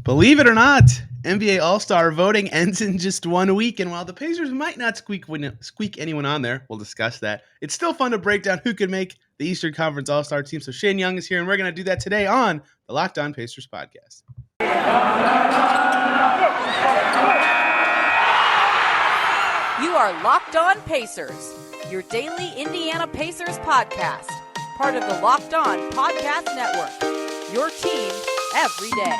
Believe it or not, NBA All-Star voting ends in just 1 week, and while the Pacers might not squeak anyone on there, we'll discuss that. It's still fun to break down who could make the Eastern Conference All-Star team. So Shane Young is here, and we're going to do that today on the Locked On Pacers podcast. You are Locked On Pacers, your daily Indiana Pacers podcast, part of the Locked On Podcast Network, your team every day.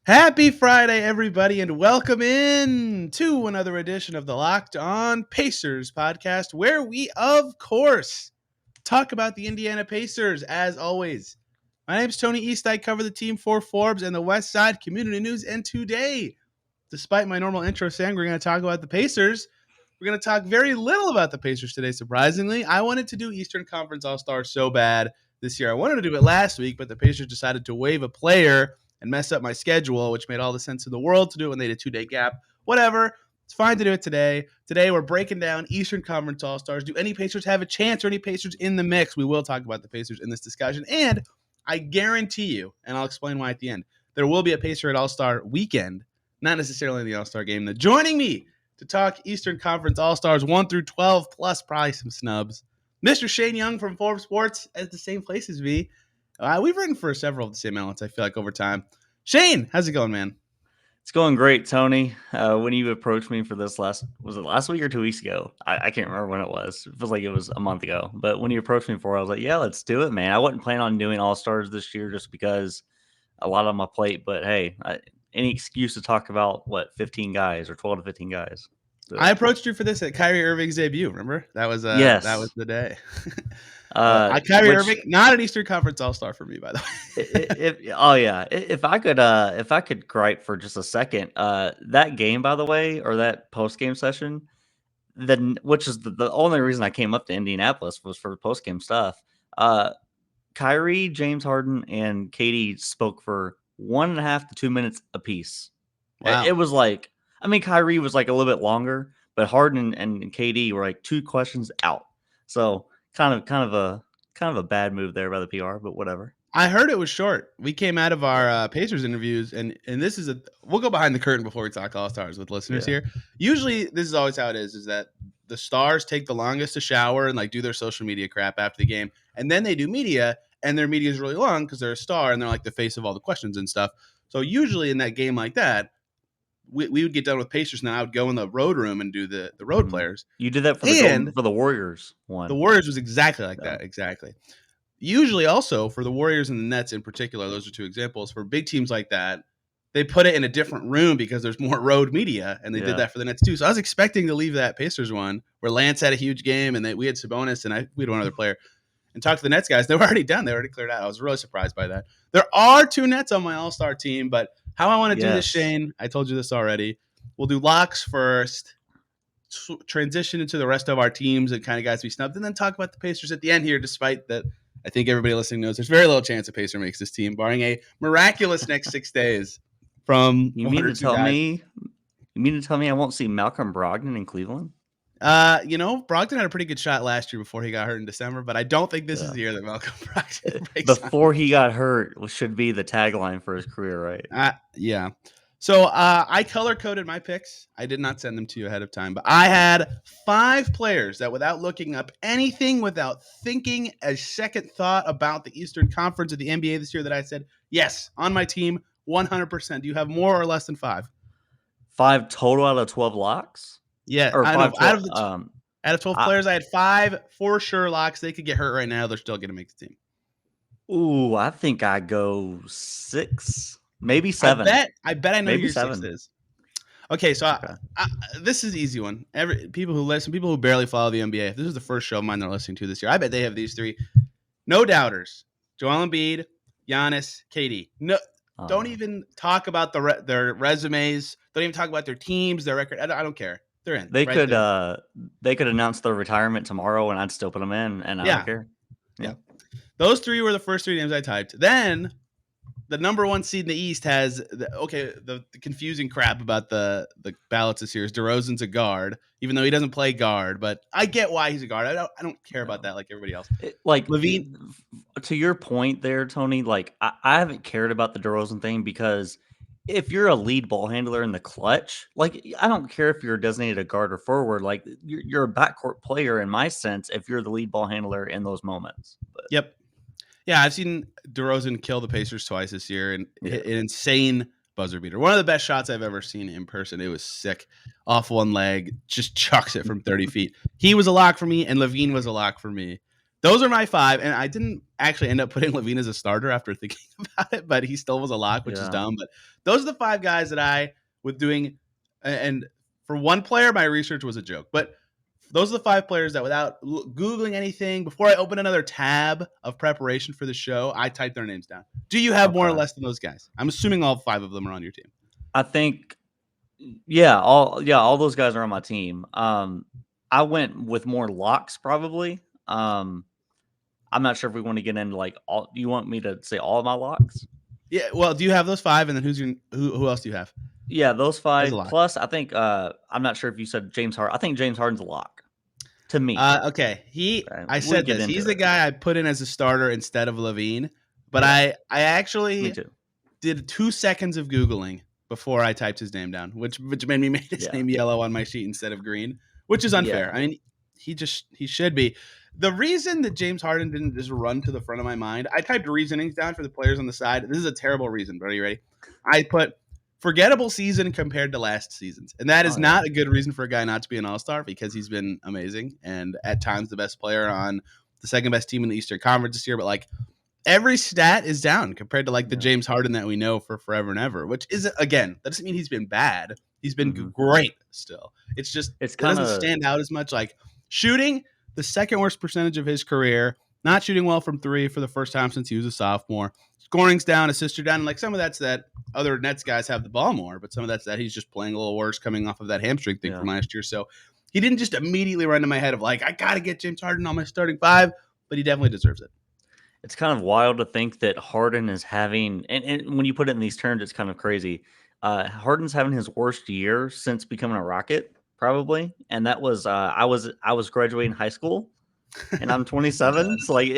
Happy Friday, everybody, and welcome in to another edition of the Locked On Pacers podcast, where we, of course, talk about the Indiana Pacers, as always. My name is Tony East. I cover the team for Forbes and the West Side Community News, and today, despite my normal intro saying we're going to talk about the Pacers, we're going to talk very little about the Pacers today, surprisingly. I wanted to do Eastern Conference All-Star so bad this year. I wanted to do it last week, but the Pacers decided to waive a player and mess up my schedule, which made all the sense in the world to do it when they had a 2-day gap. Whatever. It's fine to do it today. Today, we're breaking down Eastern Conference All-Stars. Do any Pacers have a chance or any Pacers in the mix? We will talk about the Pacers in this discussion. And I guarantee you, and I'll explain why at the end, there will be a Pacer at All-Star weekend, not necessarily in the All-Star game. Now, joining me to talk Eastern Conference All-Stars 1 through 12, plus probably some snubs, Mr. Shane Young from Forbes Sports, at the same place as me. We've written for several of the same outlets, I feel like, over time. Shane, how's it going, man? It's going great, Tony. When you approached me for this was it last week or 2 weeks ago? I can't remember when it was. It feels like it was a month ago. But when you approached me for it, I was like, yeah, let's do it, man. I wasn't planning on doing All-Stars this year just because a lot on my plate. But hey, any excuse to talk about, 15 guys or 12 to 15 guys. So, I approached you for this at Kyrie Irving's debut, remember? That was yes. That was the day. Kyrie Irving, not an Eastern Conference All-Star for me, by the way. If I could gripe for just a second, that game, by the way, or that post-game session, which is the only reason I came up to Indianapolis was for the post-game stuff. Kyrie, James Harden, and KD spoke for 1.5 to 2 minutes apiece. Wow. It was like, Kyrie was like a little bit longer, but Harden and KD were like 2 questions out. So kind of a bad move there by the PR, but whatever. I heard it was short. We came out of our Pacers interviews, and this is we'll go behind the curtain before we talk All-Stars with listeners here. Usually, this is always how it is that the stars take the longest to shower and like do their social media crap after the game, and then they do media, and their media is really long because they're a star and they're like the face of all the questions and stuff. So usually in that game like that, we would get done with Pacers, and I would go in the road room and do the road players. You did that for the Warriors one. The Warriors was exactly like that, exactly. Usually also for the Warriors and the Nets in particular, those are 2 examples. For big teams like that, they put it in a different room because there's more road media, and they did that for the Nets too. So I was expecting to leave that Pacers one where Lance had a huge game, and we had Sabonis, and we had one other player, and talk to the Nets guys. They were already done. They already cleared out. I was really surprised by that. There are 2 Nets on my All-Star team, but how I want to do this, Shane, I told you this already. We'll do locks first, transition into the rest of our teams and kind of guys we snubbed, and then talk about the Pacers at the end here, despite that I think everybody listening knows there's very little chance a Pacer makes this team, barring a miraculous next 6 days from You mean to tell me I won't see Malcolm Brogdon in Cleveland? Brogdon had a pretty good shot last year before he got hurt in December, but I don't think this is the year that Malcolm Brogdon breaks before he got hurt should be the tagline for his career, right? Yeah. So I color-coded my picks. I did not send them to you ahead of time, but I had 5 players that without looking up anything, without thinking a second thought about the Eastern Conference of the NBA this year that I said, yes, on my team, 100%. Do you have more or less than 5? 5 total out of 12 locks? Yeah. Or out of 12 players, I had 5 for sure locks. They could get hurt right now. They're still going to make the team. Ooh, I think I go 6. Maybe 7. I bet I know Maybe your 7. 6 is. Okay, so this is an easy one. People who barely follow the NBA, if this is the first show of mine they're listening to this year, I bet they have these 3. No doubters. Joel Embiid, Giannis, KD. No, don't even talk about their resumes. Don't even talk about their teams, their record. I don't care. They're in. They could announce their retirement tomorrow, and I'd still put them in, and I don't care. Yeah. Those 3 were the first 3 names I typed. Then the number one seed in the East has the confusing crap about the ballots this year is DeRozan's a guard, even though he doesn't play guard. But I get why he's a guard. I don't care about that like everybody else. Levine, to your point there, Tony. Like I haven't cared about the DeRozan thing because if you're a lead ball handler in the clutch, like I don't care if you're designated a guard or forward. Like you're a backcourt player in my sense. If you're the lead ball handler in those moments. But, yep. Yeah, I've seen DeRozan kill the Pacers twice this year and hit an insane buzzer beater. One of the best shots I've ever seen in person. It was sick. Off one leg, just chucks it from 30 feet. He was a lock for me, and Levine was a lock for me. Those are my 5, and I didn't actually end up putting Levine as a starter after thinking about it, but he still was a lock, which is dumb. But those are the 5 guys that I was doing, and for one player, my research was a joke. But those are the 5 players that without Googling anything, before I open another tab of preparation for the show, I type their names down. Do you have more or less than those guys? I'm assuming all 5 of them are on your team. I think, all those guys are on my team. I went with more locks probably. I'm not sure if we want to get into like all. Do you want me to say all of my locks? Yeah. Well, do you have those 5, and then who else do you have? Yeah, those 5. Plus, I think I'm not sure if you said James Harden. I think James Harden's a lock. To me. Okay. I said this. He's the guy I put in as a starter instead of Levine. But I actually did 2 seconds of Googling before I typed his name down, which made me make his name yellow on my sheet instead of green, which is unfair. I mean, he should be. The reason that James Harden didn't just run to the front of my mind, I typed reasonings down for the players on the side. This is a terrible reason, but are you ready? I put forgettable season compared to last season's. And that is not a good reason for a guy not to be an all-star because he's been amazing and at times the best player on the second best team in the Eastern Conference this year. But like every stat is down compared to like the James Harden that we know for forever and ever, which is, again, that doesn't mean he's been bad. He's been great still. It's just, it doesn't stand out as much. Like shooting the second worst percentage of his career, not shooting well from 3 for the first time since he was a sophomore. Scoring's down, assists are down. And like some of that's that other Nets guys have the ball more, but some of that's that he's just playing a little worse coming off of that hamstring thing from last year. So he didn't just immediately run to my head of like, I got to get James Harden on my starting 5, but he definitely deserves it. It's kind of wild to think that Harden is having, and when you put it in these terms, it's kind of crazy. Harden's having his worst year since becoming a Rocket, probably. And that was, I was graduating high school. And I'm 27, so like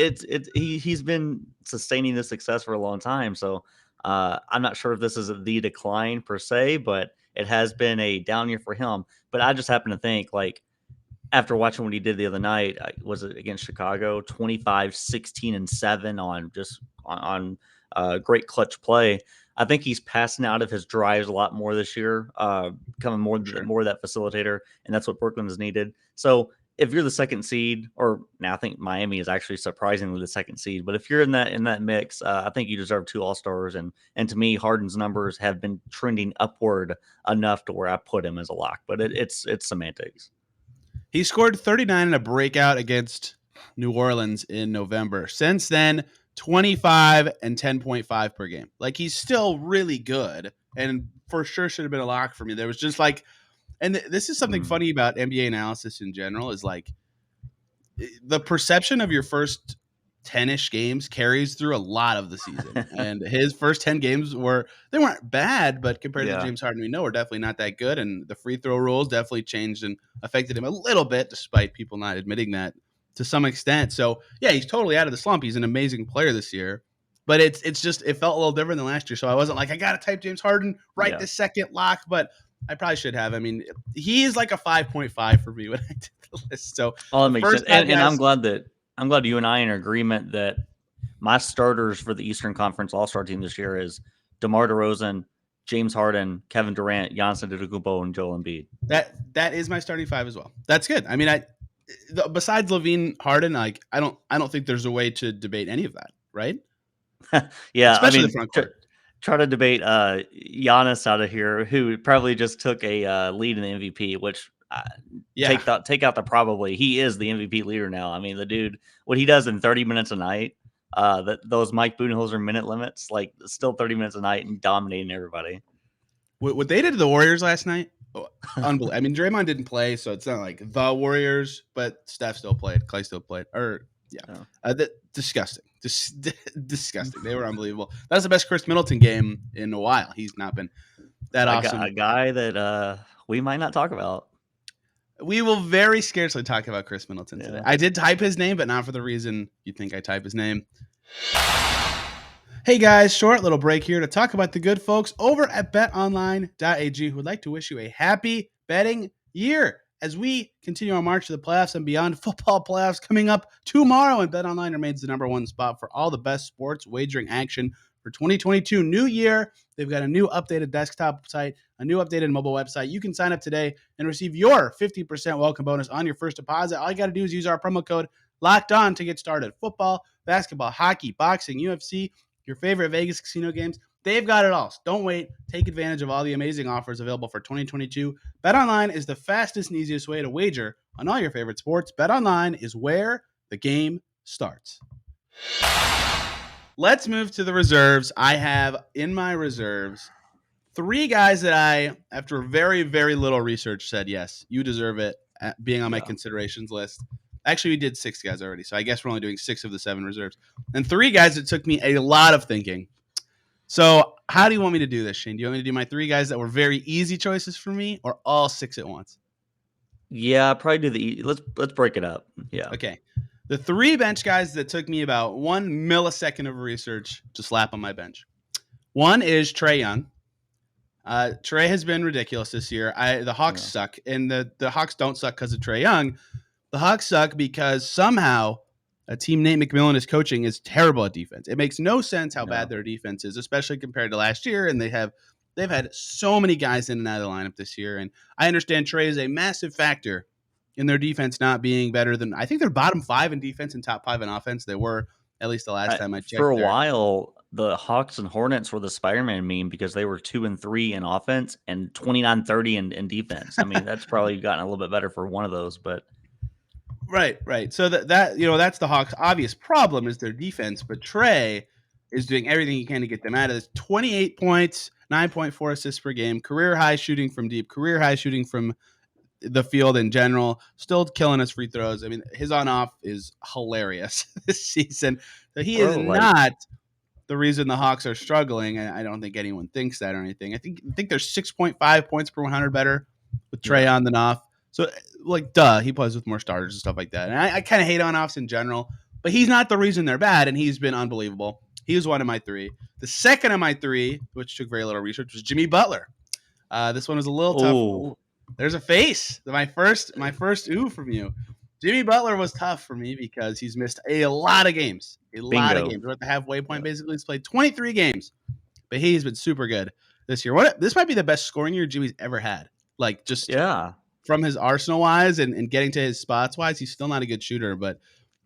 he's been sustaining this success for a long time. So I'm not sure if this is the decline per se, but it has been a down year for him. But I just happen to think like after watching what he did the other night, was it against Chicago? 25, 16, and 7 on just on great clutch play. I think he's passing out of his drives a lot more this year, becoming more of that facilitator, and that's what Brooklyn has needed. So if you're the second seed, or now I think Miami is actually surprisingly the second seed, but if you're in that mix, I think you deserve 2 All-Stars. And to me, Harden's numbers have been trending upward enough to where I put him as a lock, but it's semantics. He scored 39 in a breakout against New Orleans in November. Since then, 25 and 10.5 per game. Like he's still really good and for sure should have been a lock for me. There was just like, and this is something funny about NBA analysis in general is like the perception of your first 10-ish games carries through a lot of the season. And his first 10 games they weren't bad, but compared to James Harden, we know we're definitely not that good. And the free throw rules definitely changed and affected him a little bit, despite people not admitting that to some extent. So yeah, he's totally out of the slump. He's an amazing player this year, but it felt a little different than last year. So I wasn't like, I got to type James Harden right this second lock, but I probably should have. I mean, he is like a 5.5 for me when I did the list. So that makes sense. And I'm glad you and I are in agreement that my starters for the Eastern Conference All-Star team this year is DeMar DeRozan, James Harden, Kevin Durant, Giannis Antetokounmpo, and Joel Embiid. That is my starting 5 as well. That's good. I mean, besides Levine, Harden, like I don't think there's a way to debate any of that, right? Yeah, especially the front court. Try to debate Giannis out of here, who probably just took a lead in the MVP, which take out the probably. He is the MVP leader now. I mean, the dude, what he does in 30 minutes a night, those Mike Budenholzer minute limits, like still 30 minutes a night and dominating everybody. What they did to the Warriors last night, unbelievable. I mean, Draymond didn't play, so it's not like the Warriors, but Steph still played. Clay still played. Or Yeah. Oh. Disgusting. Disgusting. They were unbelievable. That was the best Chris Middleton game in a while. He's not been that I got awesome. a guy that we might not talk about. We will very scarcely talk about Chris Middleton today. Yeah. I did type his name, but not for the reason you think I type his name. Hey guys, short little break here to talk about the good folks over at BetOnline.ag who would like to wish you a happy betting year as we continue our march to the playoffs and beyond. Football playoffs coming up tomorrow, and BetOnline remains the number one spot for all the best sports wagering action for 2022. New year, they've got a new updated desktop site, a new updated mobile website. You can sign up today and receive your 50% welcome bonus on your first deposit. All you got to do is use our promo code LOCKEDON to get started. Football, basketball, hockey, boxing, UFC, your favorite Vegas casino games, they've got it all. So don't wait. Take advantage of all the amazing offers available for 2022. BetOnline is the fastest and easiest way to wager on all your favorite sports. BetOnline is where the game starts. Let's move to the reserves. I have in my reserves 3 guys that I, after very, very little research, said, yes, you deserve it, being on my considerations list. Actually, we did 6 guys already, so I guess we're only doing 6 of the 7 reserves. And 3 guys that took me a lot of thinking. So how do you want me to do this, Shane? Do you want me to do my 3 guys that were very easy choices for me, or all 6 at once? Yeah, probably do the let's break it up. Yeah. Okay. The 3 bench guys that took me about 1 millisecond of research to slap on my bench. One is Trey Young. Trey has been ridiculous this year. The Hawks suck, and the Hawks don't suck because of Trey Young. The Hawks suck because somehow a team Nate McMillan is coaching is terrible at defense. It makes no sense how bad their defense is, especially compared to last year. And they've had so many guys in and out of the lineup this year. And I understand Trey is a massive factor in their defense not being better than, I think they're bottom 5 in defense and top 5 in offense. They were, at least the last time I checked. For a while, the Hawks and Hornets were the Spider-Man meme because they were 2-3 in offense and 29-30 in defense. I mean, that's probably gotten a little bit better for one of those, but right. So that that's the Hawks' obvious problem is their defense, but Trey is doing everything he can to get them out of this. 28 points, 9.4 assists per game, career high shooting from deep, career high shooting from the field in general, still killing his free throws. I mean, his on-off is hilarious this season. So he is not the reason the Hawks are struggling, and I don't think anyone thinks that or anything. I think they're 6.5 points per 100 better with Trey on than off. So, he plays with more starters and stuff like that. And I kind of hate on-offs in general, but he's not the reason they're bad, and he's been unbelievable. He was one of my 3. The second of my 3, which took very little research, was Jimmy Butler. This one was a little tough. There's a face. My first ooh from you. Jimmy Butler was tough for me because he's missed a lot of games. Lot of games. We're at the halfway point, basically. He's played 23 games, but he's been super good this year. This might be the best scoring year Jimmy's ever had. From his arsenal-wise and getting to his spots-wise, he's still not a good shooter, but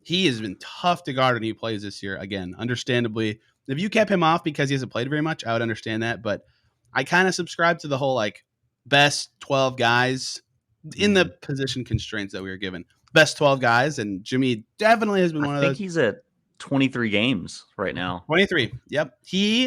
he has been tough to guard when he plays this year. Again, understandably. If you kept him off because he hasn't played very much, I would understand that, but I kind of subscribe to the whole, best 12 guys in the position constraints that we were given. Best 12 guys, and Jimmy definitely has been one of those. I think he's at 23 games right now. 23. Yep.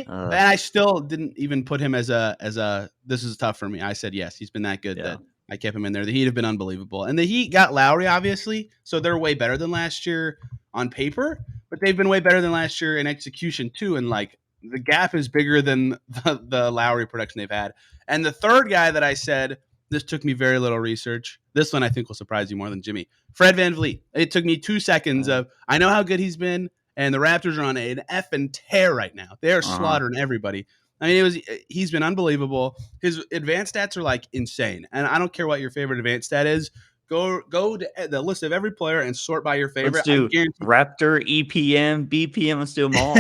And I still didn't even put him as a this is tough for me. I said yes. He's been that good that I kept him in there. The Heat have been unbelievable. And the Heat got Lowry, obviously, so they're way better than last year on paper, but they've been way better than last year in execution too. And the gap is bigger than the Lowry production they've had. And the third guy that I said, this took me very little research. This one I think will surprise you more than Jimmy. Fred VanVleet. It took me 2 seconds of, I know how good he's been, and the Raptors are on an effing tear right now. They are slaughtering everybody. I mean, he's been unbelievable. His advanced stats are insane. And I don't care what your favorite advanced stat is. Go to the list of every player and sort by your favorite. Let's do Raptor, EPM, BPM. Let's do them all.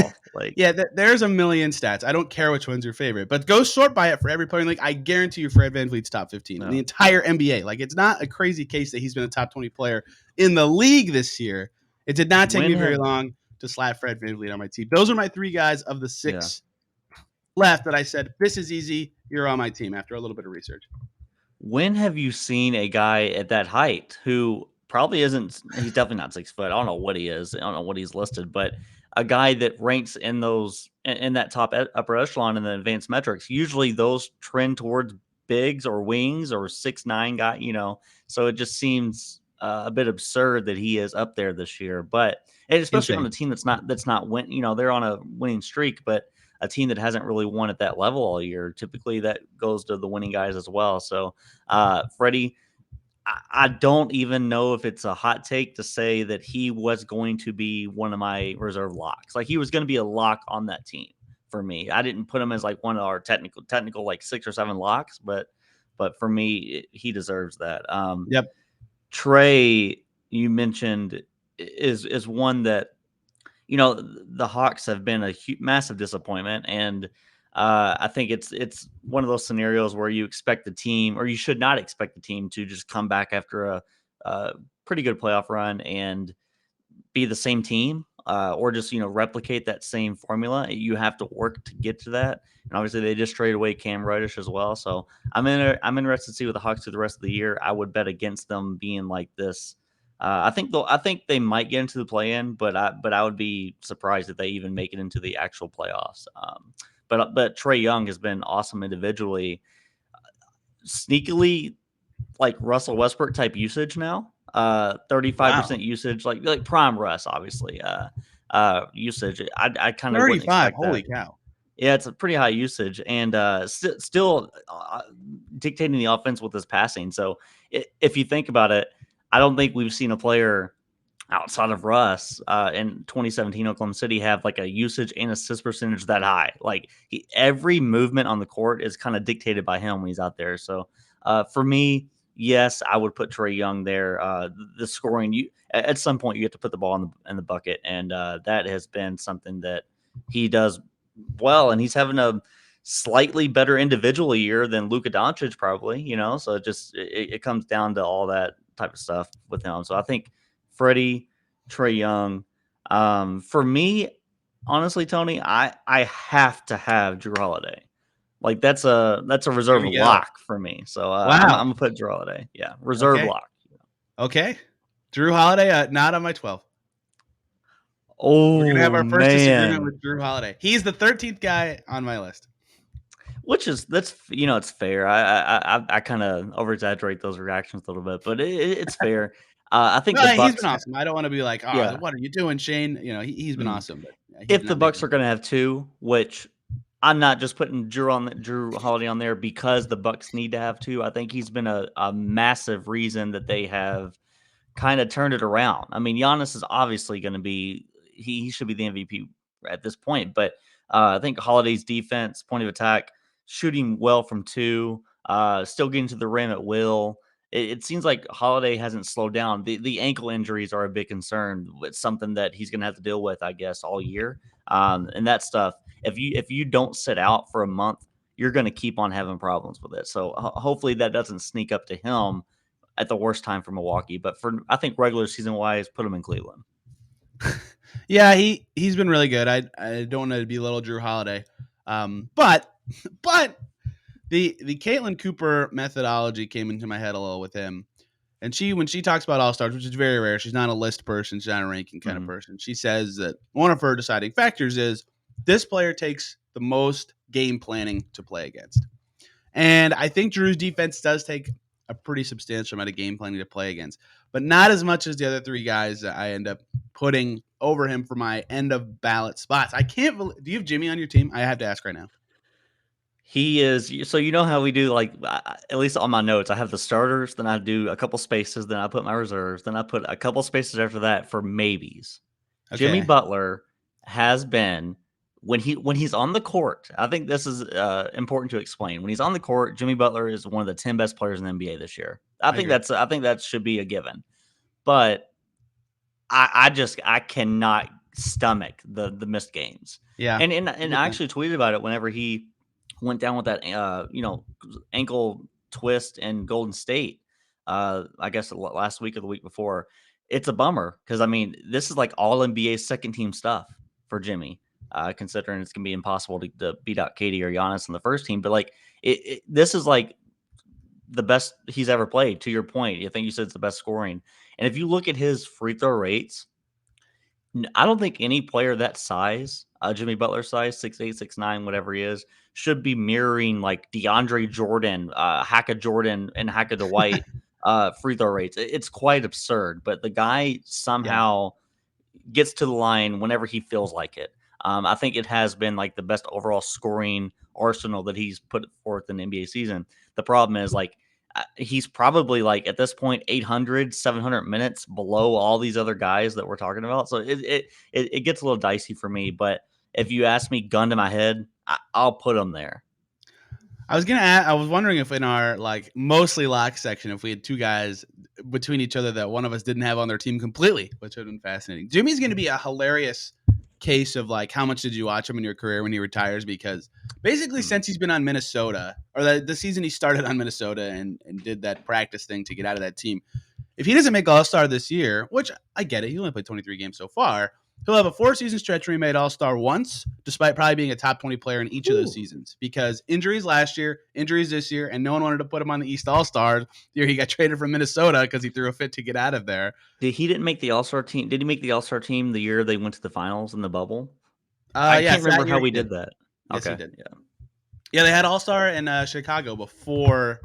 There's a million stats. I don't care which one's your favorite, but go sort by it for every player. I guarantee you, Fred VanVleet's top 15 in the entire NBA. It's not a crazy case that he's been a top 20 player in the league this year. It did not take me very long to slap Fred VanVleet on my team. Those are my 3 guys of the 6 left that I said, this is easy. You're on my team after a little bit of research. When have you seen a guy at that height who probably isn't, he's definitely not 6 foot. I don't know what he is. I don't know what he's listed, but a guy that ranks in that top upper echelon in the advanced metrics, usually those trend towards bigs or wings or 6'9" guy, so it just seems a bit absurd that he is up there this year. But and especially on Insane. a team that's not win. They're on a winning streak, but a team that hasn't really won at that level all year. Typically, that goes to the winning guys as well. So, Freddie, I don't even know if it's a hot take to say that he was going to be one of my reserve locks. Like he was going to be a lock on that team for me. I didn't put him as like one of our technical like 6 or 7 locks, but for me, he deserves that. Yep. Trey, you mentioned, is one that the Hawks have been a massive disappointment, and I think it's one of those scenarios where you expect the team, or you should not expect the team, to just come back after a pretty good playoff run and be the same team, or just replicate that same formula. You have to work to get to that, and obviously they just traded away Cam Reddish as well. So I'm interested to see what the Hawks do the rest of the year. I would bet against them being like this. I think they might get into the play-in, but I would be surprised if they even make it into the actual playoffs. But Trey Young has been awesome individually, sneakily like Russell Westbrook type usage now. 35% usage, like prime Russ, obviously. Usage. I kind of wouldn't 35. expect Holy that. cow. Yeah, it's a pretty high usage, and still dictating the offense with his passing. So if you think about it, I don't think we've seen a player outside of Russ in 2017 Oklahoma City have like a usage and assist percentage that high. Like every movement on the court is kind of dictated by him when he's out there. So for me, yes, I would put Trey Young there. The scoring, you at some point you have to put the ball in the bucket, and that has been something that he does well, and he's having a slightly better individual year than Luka Doncic probably. So it comes down to all that type of stuff with him. So I think Freddie, Trey Young. For me, honestly, Tony, I have to have Drew Holiday. Like that's a There reserve we go. lock for me. So I'm Wow. gonna put Drew Holiday. Yeah, reserve Okay. lock. Okay. Drew Holiday, not on my 12. We're going to have Oh our first disagreement man, with Drew Holiday. He's the 13th guy on my list. that's it's fair. I kind of over exaggerate those reactions a little bit, but it's fair. I think No, the he's Bucks. been awesome. I don't want to be like, Yeah. what are you doing, Shane? He's been Mhm. awesome, but he's If the not Bucks making are it. going to have 2, which I'm not just putting Drew Holiday on there because the Bucks need to have 2. I think he's been a massive reason that they have kind of turned it around. I mean, Giannis is obviously going to be he should be the MVP at this point, but I think Holiday's defense, point of attack, shooting well from 2, still getting to the rim at will. It seems like Holiday hasn't slowed down. The ankle injuries are a big concern. It's something that he's going to have to deal with, I guess, all year. And that stuff. If you don't sit out for a month, you're going to keep on having problems with it. So hopefully that doesn't sneak up to him at the worst time for Milwaukee. But I think regular season wise, put him in Cleveland. Yeah, he's been really good. I don't want to belittle Drew Holiday, but the Caitlin Cooper methodology came into my head a little with him. And when she talks about all-stars, which is very rare, she's not a list person, she's not a ranking kind of person. She says that one of her deciding factors is this player takes the most game planning to play against. And I think Drew's defense does take a pretty substantial amount of game planning to play against, but not as much as the other 3 guys that I end up putting over him for my end of ballot spots. I can't believe. Do you have Jimmy on your team? I have to ask right now. He is. So you know how we do, like, at least on my notes, I have the starters, then I do a couple spaces, then I put my reserves, then I put a couple spaces after that for maybes. Okay. Jimmy Butler has been, when he's on the court, I think this is important to explain. When he's on the court, Jimmy Butler is one of the 10 best players in the NBA this year. I think that should be a given. But I cannot stomach the missed games. Yeah. And I actually tweeted about it whenever he went down with that ankle twist in Golden State. I guess last week or the week before. It's a bummer because I mean this is like all NBA second team stuff for Jimmy. Considering it's gonna be impossible to beat out Katie or Giannis in the first team, but like this is like the best he's ever played. To your point, I think you said it's the best scoring. And if you look at his free throw rates, I don't think any player that size, Jimmy Butler size, 6'8", 6'9", whatever he is, should be mirroring like DeAndre Jordan, Haka Jordan, and Haka Dwight free throw rates. It's quite absurd, but the guy somehow gets to the line whenever he feels like it. I think it has been like the best overall scoring arsenal that he's put forth in the NBA season. The problem is like he's probably like at this point 800, 700 minutes below all these other guys that we're talking about. So it gets a little dicey for me. But if you ask me, gun to my head, I'll put him there. I was gonna ask, I was wondering if in our like mostly lock section, if we had two guys between each other that one of us didn't have on their team completely, which would have been fascinating. Jimmy's gonna be a hilarious case of like how much did you watch him in your career when he retires? Because basically since he's been on Minnesota, or the season he started on Minnesota and did that practice thing to get out of that team, if he doesn't make All-Star this year, which I get it, he only played 23 games so far, he'll have a 4-season stretch where he made All-Star once, despite probably being a top 20 player in each of those seasons. Because injuries last year, injuries this year, and no one wanted to put him on the East All-Stars. The year he got traded from Minnesota because he threw a fit to get out of there. He didn't make the All-Star team? Did he make the All-Star team the year they went to the finals in the bubble? I can't remember how we did that. Yes, okay. he did. Yeah, they had All-Star in Chicago before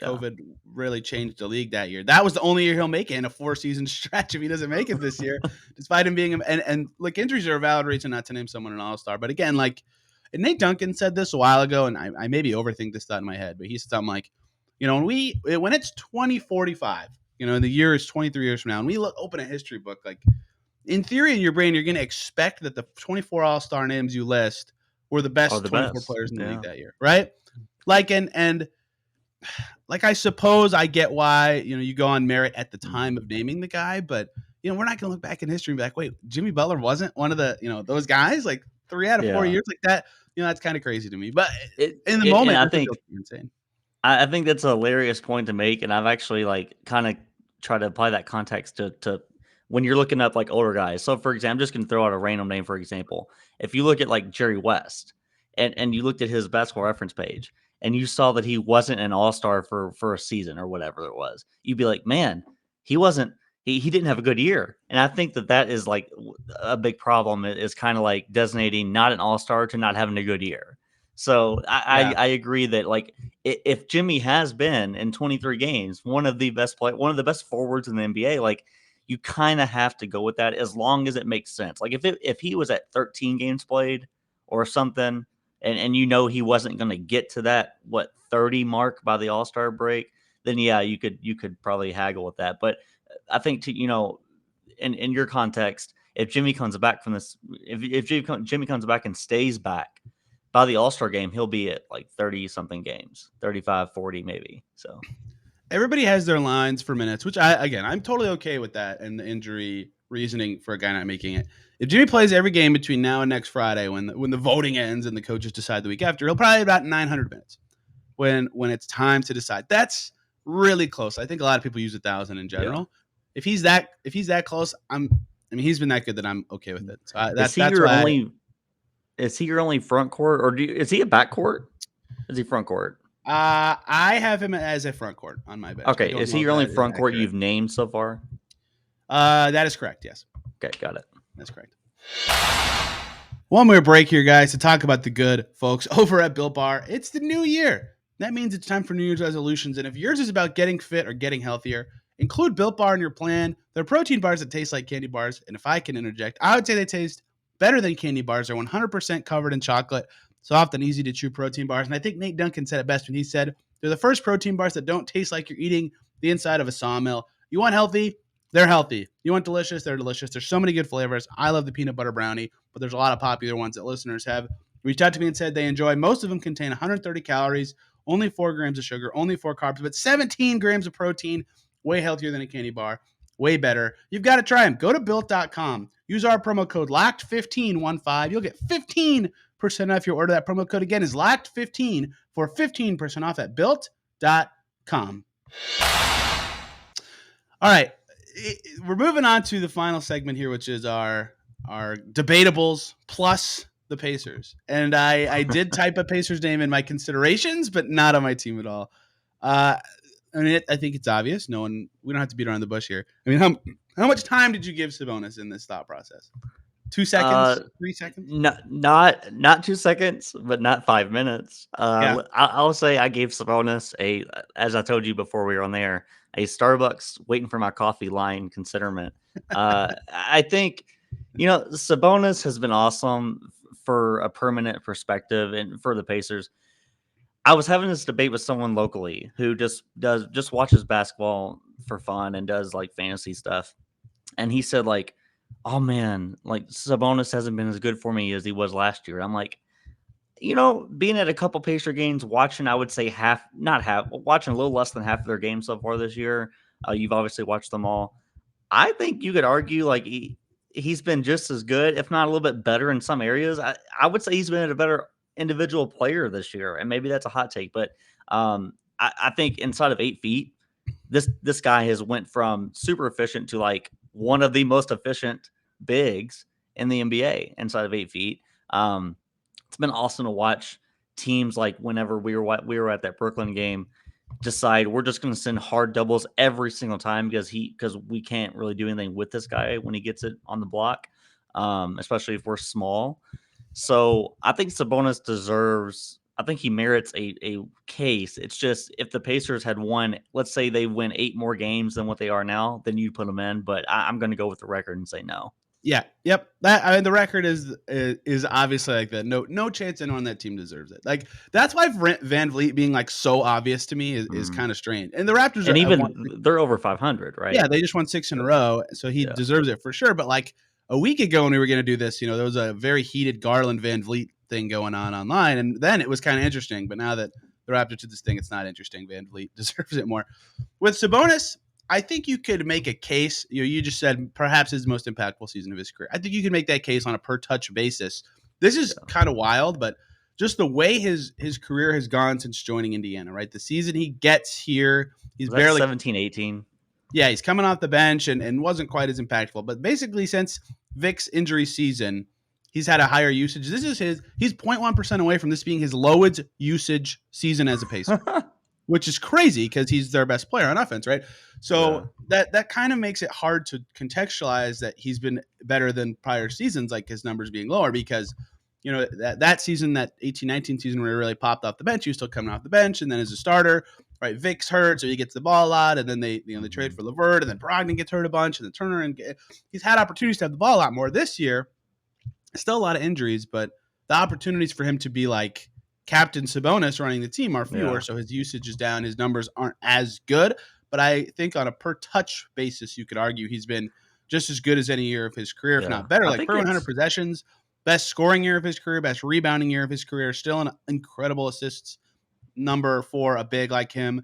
COVID really changed the league that year. That was the only year he'll make it in a 4-season stretch if he doesn't make it this year, despite him being and like injuries are a valid reason not to name someone an All-Star. But again, like and Nate Duncan said this a while ago, and I maybe overthink this thought in my head, but he said something like, when it's 2045, the year is 23 years from now, and we open a history book, like in theory in your brain, you're going to expect that the 24 All-Star names you list were the best 24 players in the league that year, right? Like and like I suppose I get why you go on merit at the time of naming the guy, but we're not going to look back in history and be like, wait, Jimmy Butler wasn't one of the those guys, like 3 out of 4 years like that. That's kind of crazy to me. But in the moment, I think insane. I think that's a hilarious point to make, and I've actually like kind of tried to apply that context to when you're looking up like older guys. So for example, I'm just going to throw out a random name. For example, if you look at like Jerry West and you looked at his basketball reference page, and you saw that he wasn't an All-Star for a season or whatever it was, you'd be like, man, he didn't have a good year. And I think that is like a big problem, is kind of like designating not an All-Star to not having a good year. So I agree that like if Jimmy has been in 23 games, one of the best forwards in the NBA, like you kind of have to go with that as long as it makes sense. Like if he was at 13 games played or something, and he wasn't going to get to that 30 mark by the All-Star break, then you could probably haggle with that. But I think in your context, if Jimmy comes back from this, if Jimmy comes back and stays back by the All-Star game, he'll be at like 30 something games, 35, 40 maybe. So everybody has their lines for minutes, which I'm totally okay with that, and the injury reasoning for a guy not making it. If Jimmy plays every game between now and next Friday, when the voting ends and the coaches decide the week after, he'll probably have about 900 minutes when it's time to decide. That's really close. I think a lot of people use 1,000 in general. Yeah. If he's that close, he's been that good that I'm okay with it. So is he your only front court, or is he a back court? Is he front court? I have him as a front court on my bench. Okay, is he your only front court you've named so far? That is correct, yes. Okay, got it. That's correct. One more break here, guys, to talk about the good folks over at Built Bar. It's the new year. That means it's time for New Year's resolutions. And if yours is about getting fit or getting healthier, include Built Bar in your plan. They're protein bars that taste like candy bars. And if I can interject, I would say they taste better than candy bars. They're 100% covered in chocolate, soft and easy to chew protein bars. And I think Nate Duncan said it best when he said, they're the first protein bars that don't taste like you're eating the inside of a sawmill. You want healthy? They're healthy. You want delicious? They're delicious. There's so many good flavors. I love the peanut butter brownie, but there's a lot of popular ones that listeners have reached out to me and said they enjoy. Most of them contain 130 calories, only 4 grams of sugar, only 4 carbs, but 17 grams of protein. Way healthier than a candy bar. Way better. You've got to try them. Go to Built.com. Use our promo code LOCKED1515. You'll get 15% off your order. That promo code again is LOCKED15 for 15% off at Built.com. All right. We're moving on to the final segment here, which is our debatables plus the Pacers. And I did type a Pacers name in my considerations, but not on my team at all. I think it's obvious. We don't have to beat around the bush here. I mean, how much time did you give Sabonis in this thought process? 2 seconds, 3 seconds? Not 2 seconds, but not 5 minutes. Yeah. I'll say I gave Sabonis as I told you before we were on there, a Starbucks waiting for my coffee line considerment. I think Sabonis has been awesome for a permanent perspective and for the Pacers. I was having this debate with someone locally who just watches basketball for fun and does like fantasy stuff. And he said, like, oh man, like Sabonis hasn't been as good for me as he was last year. I'm like, being at a couple Pacer games, watching, I would say watching a little less than half of their games so far this year. You've obviously watched them all. I think you could argue like he's been just as good, if not a little bit better in some areas. I would say he's been a better individual player this year, and maybe that's a hot take, but I think inside of 8 feet, this guy has went from super efficient to like one of the most efficient bigs in the NBA inside of 8 feet. It's been awesome to watch teams like whenever we were at that Brooklyn game decide we're just going to send hard doubles every single time because we can't really do anything with this guy when he gets it on the block, especially if we're small. So I think Sabonis deserves. I think he merits a case. It's just if the Pacers had won, let's say they win 8 more games than what they are now, then you'd put them in. But I'm going to go with the record and say no. Yeah. Yep. The record is obviously like that. No chance anyone on that team deserves it. Like that's why Van Vliet being like so obvious to me is kind of strange. And the Raptors and even they're over 500, right? Yeah, they just won 6 in a row, so he deserves it for sure. But like a week ago when we were going to do this, there was a very heated Garland Van Vliet thing going on online, and then it was kind of interesting. But now that the Raptors did this thing, it's not interesting. Van Vliet deserves it more. With Sabonis, I think you could make a case. You just said perhaps his most impactful season of his career. I think you could make that case on a per touch basis. This is kind of wild, but just the way his career has gone since joining Indiana, right? The season he gets here, he's barely 17, 18. Yeah, he's coming off the bench and wasn't quite as impactful. But basically, since Vic's injury season, he's had a higher usage. He's 0.1% away from this being his lowest usage season as a Pacer. Which is crazy because he's their best player on offense, right? So that kind of makes it hard to contextualize that he's been better than prior seasons, like his numbers being lower, because that season, that 18-19 season where he really popped off the bench, he was still coming off the bench, and then as a starter, right? Vic's hurt, so he gets the ball a lot, and then they trade for LeVert, and then Brogdon gets hurt a bunch, and then Turner, and he's had opportunities to have the ball a lot more this year. Still a lot of injuries, but the opportunities for him to be like Captain Sabonis running the team are fewer, so his usage is down. His numbers aren't as good, but I think on a per touch basis, you could argue he's been just as good as any year of his career, if not better. Like per 100 possessions, best scoring year of his career, best rebounding year of his career, still an incredible assists number for a big like him.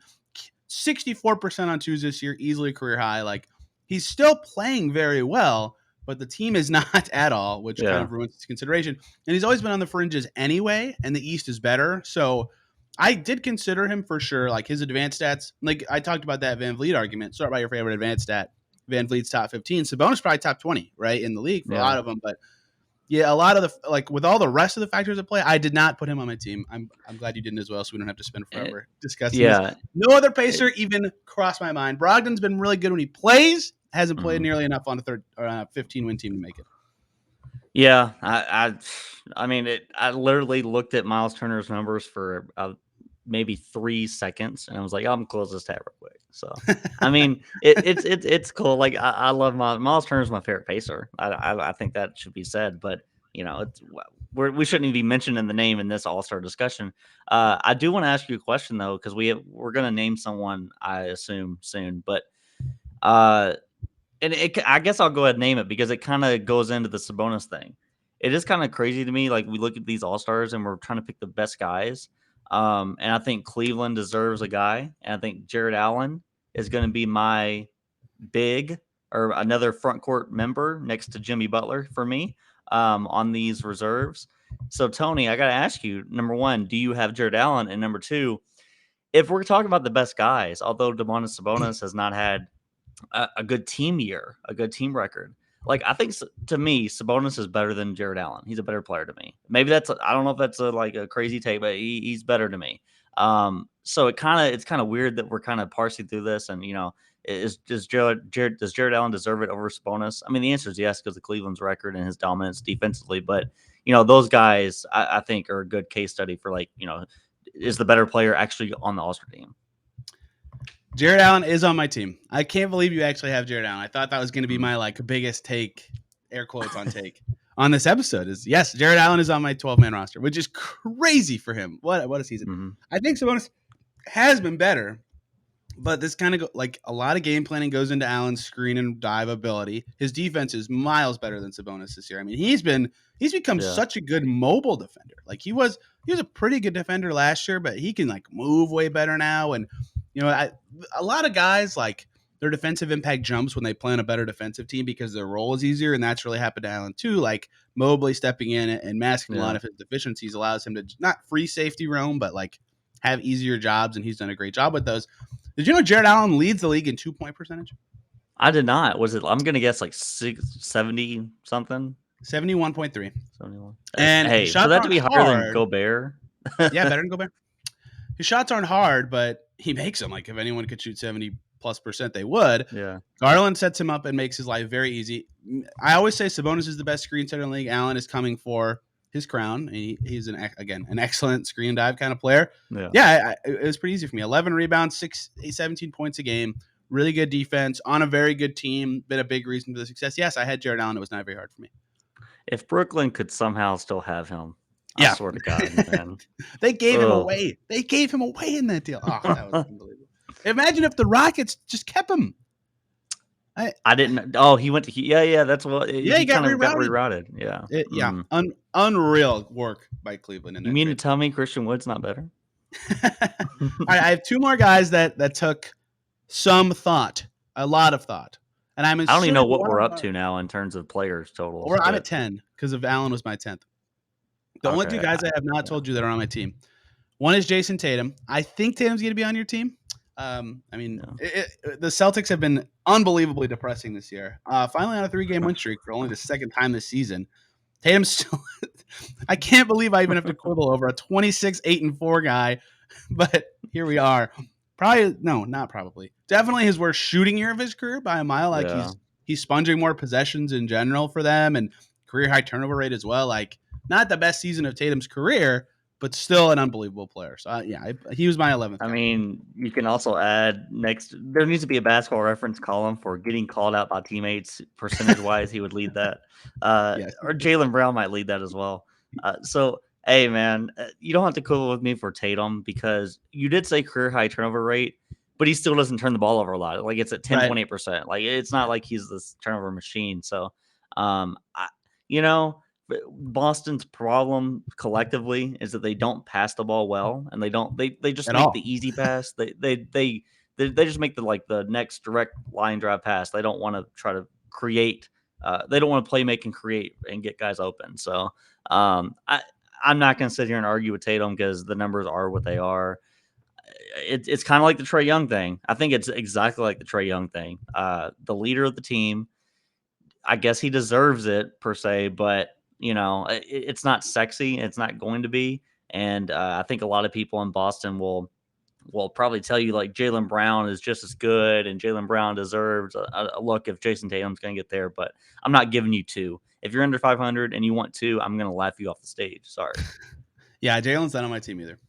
64% on twos this year, easily career high. Like he's still playing very well, but the team is not at all, which kind of ruins his consideration. And he's always been on the fringes anyway, and the East is better. So I did consider him for sure. Like his advanced stats, like I talked about that Van Vliet argument. Start by your favorite advanced stat. Van Vliet's top 15. Sabonis probably top 20, right, in the league for a lot of them. But yeah, a lot of the with all the rest of the factors at play, I did not put him on my team. I'm glad you didn't as well, so we don't have to spend forever discussing this. No other Pacer even crossed my mind. Brogdon's been really good when he plays. Hasn't played nearly enough on a 15-win team to make it. Yeah, I mean, I literally looked at Miles Turner's numbers for maybe 3 seconds, and I was like, I'm gonna close this tab real quick. So, I mean, it's cool. Like I love Miles Turner's my favorite Pacer. I think that should be said, but we shouldn't even be mentioning the name in this All-Star discussion. I do want to ask you a question though, because we're gonna name someone, I assume soon, but and I guess I'll go ahead and name it because it kind of goes into the Sabonis thing. It is kind of crazy to me. Like we look at these All-Stars and we're trying to pick the best guys. And I think Cleveland deserves a guy. And I think Jared Allen is going to be my big or another front court member next to Jimmy Butler for me on these reserves. So, Tony, I got to ask you, number one, do you have Jared Allen? And number two, if we're talking about the best guys, although Domantas Sabonis has not had a good team year, a good team record. Like I think to me, Sabonis is better than Jared Allen. He's a better player to me. Maybe I don't know if that's a crazy take, but he's better to me. So it's kind of weird that we're kind of parsing through this, and does Jared Allen deserve it over Sabonis? I mean, the answer is yes, because of Cleveland's record and his dominance defensively. But those guys, I think, are a good case study for is the better player actually on the All-Star team? Jared Allen is on my team. I can't believe you actually have Jared Allen. I thought that was going to be my biggest take, air quotes on take, on this episode. Is yes, Jared Allen is on my 12-man roster, which is crazy for him. What a season! Mm-hmm. I think Sabonis has been better, but this kind of a lot of game planning goes into Allen's screen and dive ability. His defense is miles better than Sabonis this year. I mean, he's become such a good mobile defender. Like he was a pretty good defender last year, but he can move way better now. And a lot of guys their defensive impact jumps when they play on a better defensive team because their role is easier, and that's really happened to Allen too. Like Mobley stepping in and masking a lot of his deficiencies allows him to not free safety roam, but have easier jobs, and he's done a great job with those. Did you know Jared Allen leads the league in 2-point percentage? I did not. Was it? I'm gonna guess 70 something. 71.3. 71. And hey, for that to be higher than Gobert. Yeah, better than Gobert. His shots aren't hard, but he makes them. If anyone could shoot 70+%, they would. Yeah. Garland sets him up and makes his life very easy. I always say Sabonis is the best screen setter in the league. Allen is coming for his crown. He's an excellent screen dive kind of player. Yeah, it was pretty easy for me. 11 rebounds, 17 points a game. Really good defense on a very good team. Been a big reason for the success. Yes, I had Jared Allen. It was not very hard for me. If Brooklyn could somehow still have him, I swear to God, man. They gave him away. They gave him away in that deal. Oh, that was unbelievable. Imagine if the Rockets just kept him. I didn't. Oh, he went to. Yeah. That's what. Yeah, he got rerouted. Yeah. Unreal work by Cleveland. You mean to tell me Christian Wood's not better? All right, I have two more guys that took some thought, a lot of thought, and I don't even know what we're up to now in terms of players total. I'm at 10 because of Allen was my 10th. The only two guys I have not told you that are on my team. One is Jason Tatum. I think Tatum's going to be on your team. The Celtics have been unbelievably depressing this year. Finally on a 3-game win streak for only the second time this season. Tatum's still I can't believe I even have to quibble over a 26-8-4 guy, but here we are. Definitely his worst shooting year of his career by a mile. He's sponging more possessions in general for them and career high turnover rate as well. Not the best season of Tatum's career, but still an unbelievable player. So, he was my 11th. I mean, you can also add there needs to be a basketball reference column for getting called out by teammates percentage-wise. He would lead that. Or Jaylen Brown might lead that as well. Hey, man, you don't have to quibble with me for Tatum because you did say career high turnover rate, but he still doesn't turn the ball over a lot. It's at 10.8%. It's not like he's this turnover machine. So, Boston's problem collectively is that they don't pass the ball well, and they just make the easy pass. They just make the next direct line drive pass. They don't want to try to create. They don't want to play, make, and create and get guys open. So I'm not going to sit here and argue with Tatum because the numbers are what they are. It's kind of like the Trey Young thing. I think it's exactly like the Trey Young thing. The leader of the team, I guess he deserves it per se, but it's not sexy. It's not going to be. And I think a lot of people in Boston will probably tell you Jaylen Brown is just as good and Jaylen Brown deserves a look if Jason Tatum's going to get there. But I'm not giving you 2. If you're under 500 and you want 2, I'm going to laugh you off the stage. Sorry. Yeah, Jaylen's not on my team either.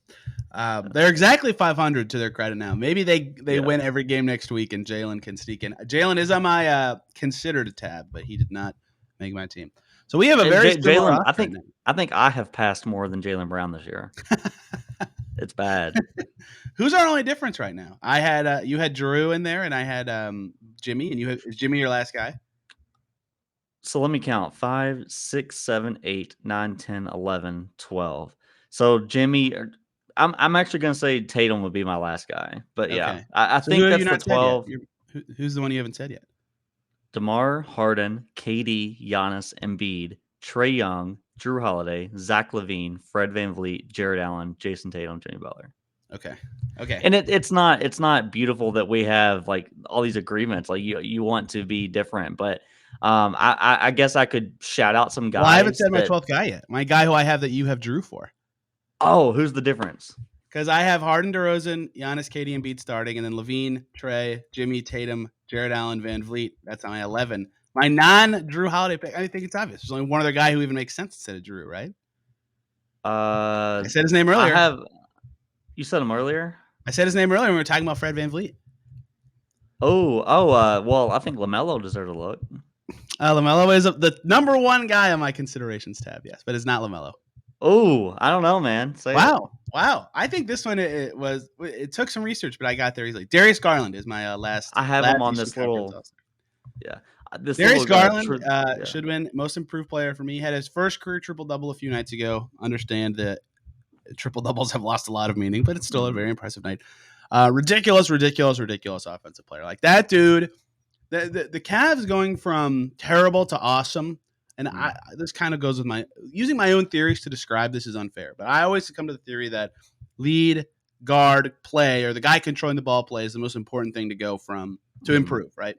They're exactly 500 to their credit now. Maybe they win every game next week and Jaylen can sneak in. Jaylen is on my considered tab, but he did not make my team. So we have a very Jaylen. I think I have passed more than Jaylen Brown this year. It's bad. Who's our only difference right now? I had you had Drew in there, and I had Jimmy, and is Jimmy your last guy? So let me count: 5, 6, 7, 8, 9, 10, 11, 12. So Jimmy, I'm actually going to say Tatum would be my last guy, but yeah, I think that's the 12. Who's the one you haven't said yet? DeMar, Harden, KD, Giannis, Embiid, Trey Young, Drew Holiday, Zach LaVine, Fred VanVleet, Jared Allen, Jason Tatum, Jimmy Butler. Okay. And it's not beautiful that we have all these agreements. You want to be different, but I guess I could shout out some guys. Well, I haven't said my 12th guy yet. My guy who I have that you have Drew for. Oh, who's the difference? Because I have Harden, DeRozan, Giannis, KD, and Embiid starting, and then Levine, Trey, Jimmy, Tatum, Jared Allen, Van Vliet. That's my 11. My non-Drew Holiday pick, I think it's obvious. There's only one other guy who even makes sense instead of Drew, right? I said his name earlier. You said him earlier? I said his name earlier when we were talking about Fred Van Vliet. Well, I think LaMelo deserved a look. LaMelo is the number one guy on my considerations tab, yes, but it's not LaMelo. Oh, I don't know, man. Wow. I think this one it took some research, but I got there easily. Darius Garland is my last. I have him on this little. Yeah, Darius Garland should win Most Improved Player for me. He had his first career triple-double a few nights ago. Understand that triple-doubles have lost a lot of meaning, but it's still a very impressive night. Ridiculous offensive player. Like that dude, the Cavs going from terrible to awesome. And this kind of goes with using my own theories to describe this is unfair. But I always come to the theory that lead, guard, play, or the guy controlling the ball play is the most important thing to go from to improve, right?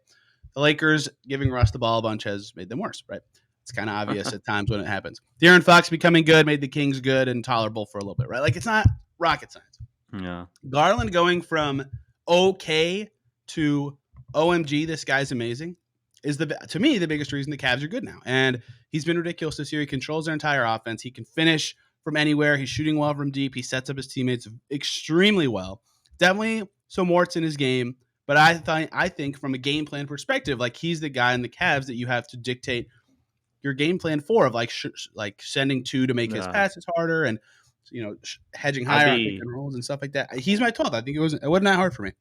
The Lakers giving Russ the ball a bunch has made them worse, right? It's kind of obvious at times when it happens. De'Aaron Fox becoming good made the Kings good and tolerable for a little bit, right? Like it's not rocket science. Yeah. Garland going from okay to OMG, this guy's amazing, is to me the biggest reason the Cavs are good now. And he's been ridiculous this year. He controls their entire offense. He can finish from anywhere. He's shooting well from deep. He sets up his teammates extremely well. Definitely some warts in his game. But I think from a game plan perspective, like he's the guy in the Cavs that you have to dictate your game plan for, of like sending two to make his passes harder and hedging higher on pick and rolls and stuff like that. He's my 12th. I think it wasn't that hard for me.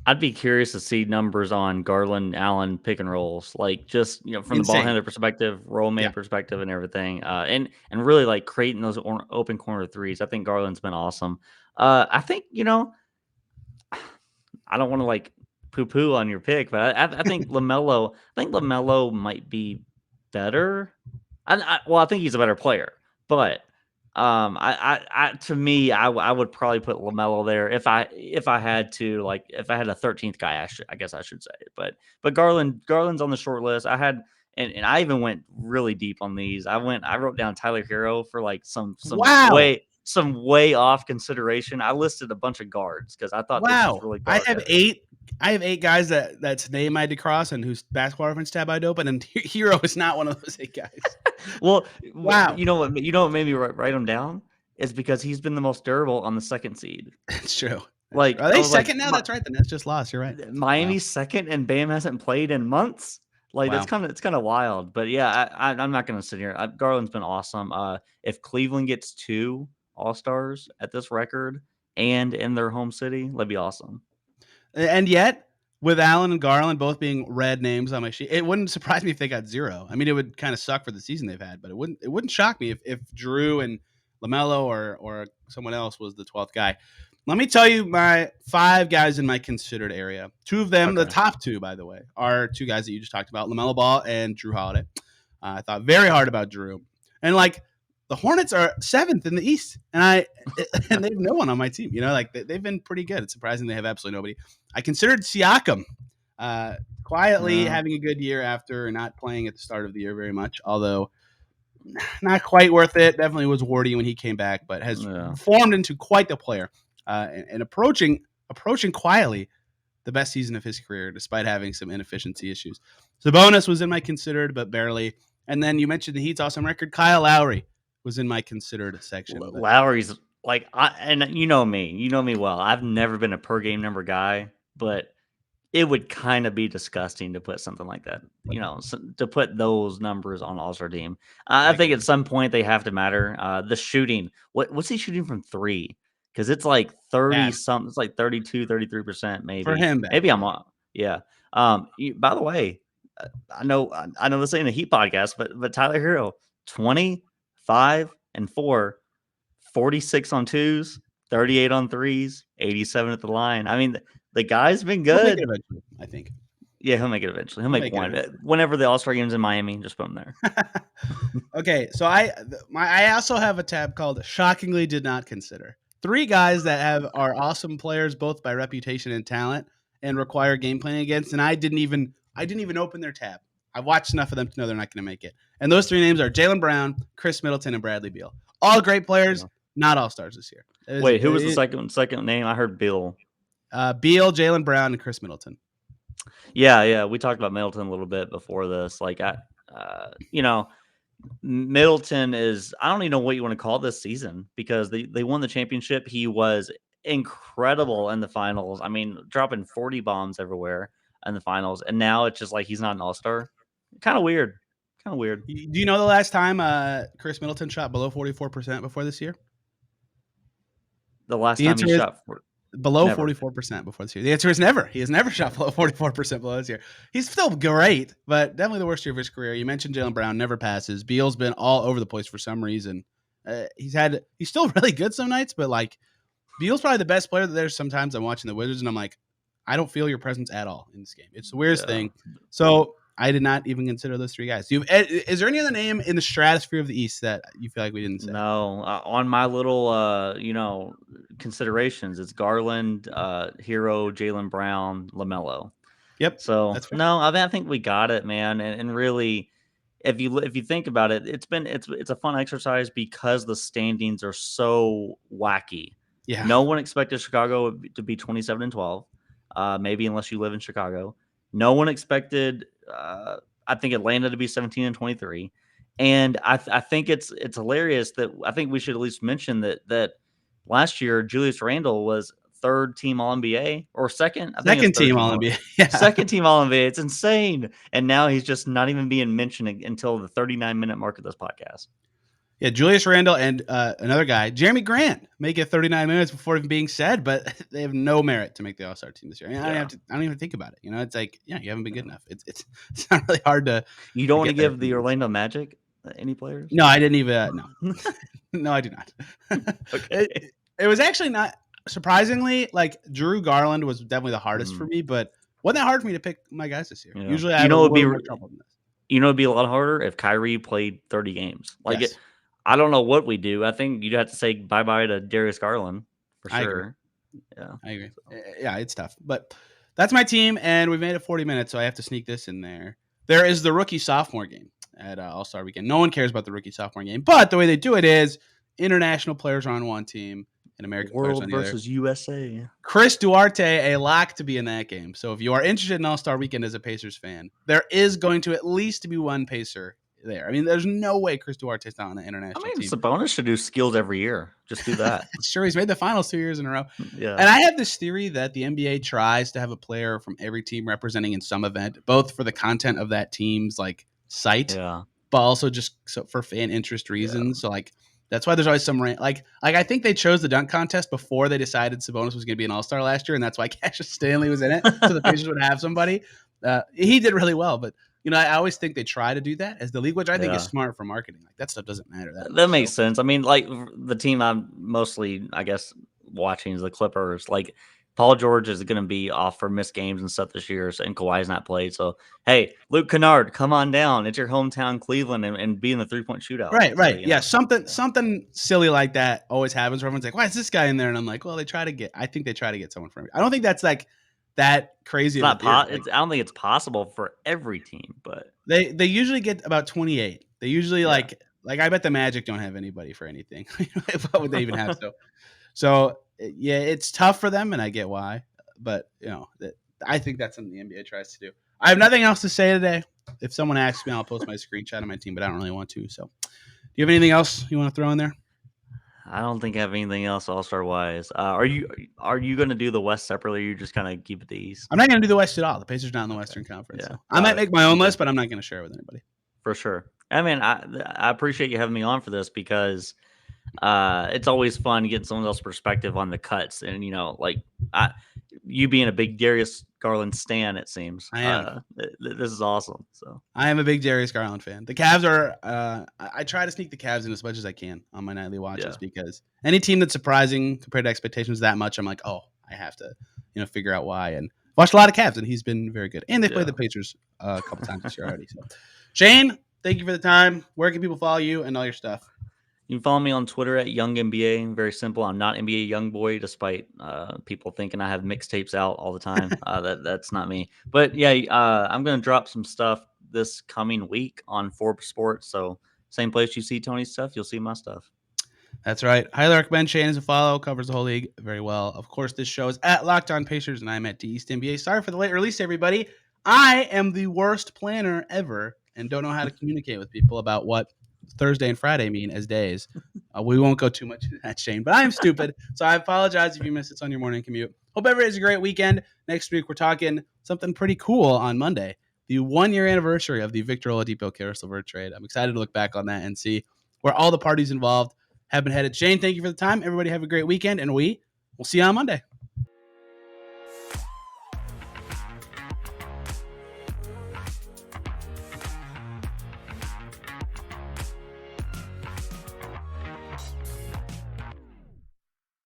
I'd be curious to see numbers on Garland, Allen pick and rolls, like just from the ball handler perspective, role man perspective, and everything, and really like creating those open corner threes. I think Garland's been awesome. I think I don't want to like poo-poo on your pick, but I think LaMelo. I think LaMelo might be better. I think he's a better player, but to me, I would probably put LaMelo there if I had to, like if I had a 13th guy, I guess I should say it. But Garland's on the short list. I had and I even went really deep on these. I wrote down Tyler Hero for like some way off consideration. I listed a bunch of guards because I thought this was really guard I have 8 guys that's name I had to cross and whose basketball reference tab I'd open, and Hero is not one of those 8 guys. Well, wow. You know what made me write him down is because he's been the most durable on the second seed. It's true. Like, are they second now? That's right. The Nets just lost. You're right. Miami's second, and Bam hasn't played in months. Like it's kind of wild. But yeah, I'm not going to sit here. Garland's been awesome. If Cleveland gets 2 All-Stars at this record and in their home city, that'd be awesome. And yet, with Allen and Garland both being red names on my sheet, it wouldn't surprise me if they got 0. I mean, it would kind of suck for the season they've had, but it wouldn't shock me if Drew and LaMelo or someone else was the 12th guy. Let me tell you my 5 guys in my considered area. 2 of them, the top 2, by the way, are 2 guys that you just talked about, LaMelo Ball and Drew Holiday. I thought very hard about Drew. And like the Hornets are 7th in the East, and they have no one on my team. Like they've been pretty good. It's surprising they have absolutely nobody. I considered Siakam quietly having a good year after not playing at the start of the year very much, although not quite worth it. Definitely was warty when he came back, but has formed into quite the player and approaching quietly the best season of his career, despite having some inefficiency issues. Sabonis was in my considered, but barely. And then you mentioned the Heat's awesome record. Kyle Lowry was in my considered section. Lowry's like, and you know me well. I've never been a per game number guy, but it would kind of be disgusting to put something like that, to put those numbers on All-Star team. I think at some point they have to matter. The shooting, what's he shooting from 3? Because it's like 30 something. It's like 32, 33% maybe. For him, maybe I'm on. Yeah. By the way, I know this ain't a Heat podcast, but Tyler Hero, 25 and 4, 46 on 2s, 38 on 3s, 87 at the line. I mean, the guy's been good. He'll make it eventually, I think. Yeah, he'll make it eventually. He'll make one. Whenever the All-Star game's in Miami, just put him there. Okay, so I also have a tab called Shockingly Did Not Consider. 3 guys that are awesome players, both by reputation and talent, and require game planning against, and I didn't even open their tab. I've watched enough of them to know they're not going to make it. And those 3 names are Jaylen Brown, Chris Middleton, and Bradley Beal. All great players, not all-stars this year. Wait, who was the second name? I heard Bill. Beal, Jaylen Brown, and Chris Middleton. Yeah. We talked about Middleton a little bit before this. Like Middleton is, I don't even know what you want to call this season because they won the championship. He was incredible in the finals. I mean, dropping 40 bombs everywhere in the finals. And now it's just like he's not an all-star. Kind of weird. Do you know the last time Chris Middleton shot below 44% before this year? The last time he shot below 44% before this year. The answer is never. He has never shot below 44% below this year. He's still great, but definitely the worst year of his career. You mentioned Jaylen Brown never passes. Beal's been all over the place for some reason. He's still really good some nights, but like Beal's probably the best player. There's sometimes I'm watching the Wizards and I'm like, I don't feel your presence at all in this game. It's the weirdest thing. So I did not even consider those three guys. Is there any other name in the stratosphere of the East that you feel like we didn't say? No, on my little considerations, it's Garland, Hero, Jaylen Brown, LaMelo. Yep. So no, I think we got it, man. And really, if you think about it, it's a fun exercise because the standings are so wacky. Yeah. No one expected Chicago to be 27-12, maybe unless you live in Chicago. No one expected. I think Atlanta to be 17-23, and I think it's hilarious that I think we should at least mention that last year Julius Randle was third team All NBA or second. I think second team All NBA. Yeah. Second team All NBA. It's insane, and now he's just not even being mentioned until the 39-minute mark of this podcast. Yeah, Julius Randle and another guy, Jeremy Grant, make it 39 minutes before even being said, but they have no merit to make the All-Star team this year. I don't even think about it. You know, it's like, you haven't been good enough. It's not really hard to. You don't want to give the Orlando Magic any players? No, I didn't even. No, no, I do not. Okay. It was actually not surprisingly like Drew Garland was definitely the hardest for me, but wasn't that hard for me to pick my guys this year? Yeah. Usually, I have a little more trouble than this. It'd be a lot harder if Kyrie played 30 games. Like I don't know what we do. I think you'd have to say bye-bye to Darius Garland for sure. I agree. Yeah, it's tough. But that's my team, and we've made it 40 minutes, so I have to sneak this in there. There is the rookie-sophomore game at All-Star Weekend. No one cares about the rookie-sophomore game, but the way they do it is international players are on one team and American players on the other. World versus USA. Chris Duarte, a lock to be in that game. So if you are interested in All-Star Weekend as a Pacers fan, there is going to at least be one Pacer there. I mean, there's no way Chris Duarte's not on the international team. Sabonis should do skills every year. Just do that. Sure, he's made the finals 2 years in a row. Yeah. And I have this theory that the NBA tries to have a player from every team representing in some event, both for the content of that team's like site, but also just for fan interest reasons. So like that's why there's always some like I think they chose the dunk contest before they decided Sabonis was going to be an All-Star last year, and that's why Cassius Stanley was in it, so the Pacers would have somebody. He did really well, but. I always think they try to do that as the league, which I think is smart for marketing. Like that stuff doesn't matter. That makes sense. I mean, like the team I'm mostly, I guess, watching is the Clippers. Like Paul George is going to be off for missed games and stuff this year, and Kawhi's not played. So, hey, Luke Kennard, come on down. It's your hometown Cleveland and be in the 3-point shootout. Right. So, something silly like that always happens where everyone's like, why is this guy in there? And I'm like, well, I think they try to get someone from me. I don't think that's like that crazy. I don't think it's possible for every team, but they usually get about 28. They usually like I bet the Magic don't have anybody for anything. What would they even have? So it's tough for them, and I get why. But I think that's something the NBA tries to do. I have nothing else to say today. If someone asks me, I'll post my screenshot of my team, but I don't really want to. So, do you have anything else you want to throw in there? I don't think I have anything else All-Star wise. Are you going to do the West separately? Or you just kind of keep it the East? I'm not going to do the West at all. The Pacers not in the Western Conference. So. I might make my own list, but I'm not going to share it with anybody. For sure. I mean, I appreciate you having me on for this because it's always fun getting someone else's perspective on the cuts. And, you being a big Darius Garland stan, it seems. I am. This is awesome. So I am a big Darius Garland fan. The Cavs are. I try to sneak the Cavs in as much as I can on my nightly watches because any team that's surprising compared to expectations that much, I'm like, oh, I have to, figure out why. And watched a lot of Cavs, and he's been very good. And they played the Pacers a couple times this year already. So, Shane, thank you for the time. Where can people follow you and all your stuff? You can follow me on Twitter at YoungNBA. Very simple. I'm not NBA YoungBoy, despite people thinking I have mixtapes out all the time. That's not me. But yeah, I'm going to drop some stuff this coming week on Forbes Sports. So same place you see Tony's stuff, you'll see my stuff. That's right. Highly recommend Shane as a follow. Covers the whole league very well. Of course, this show is at Locked On Pacers, and I'm at D East NBA. Sorry for the late release, everybody. I am the worst planner ever and don't know how to communicate with people about what Thursday and Friday mean as days. We won't go too much into that, Shane, but I'm stupid. So I apologize if you missed it on your morning commute. Hope everybody has a great weekend. Next week, we're talking something pretty cool on Monday, the 1-year anniversary of the Victor Oladipo Caris LeVert trade. I'm excited to look back on that and see where all the parties involved have been headed. Shane, thank you for the time. Everybody have a great weekend, and we will see you on Monday.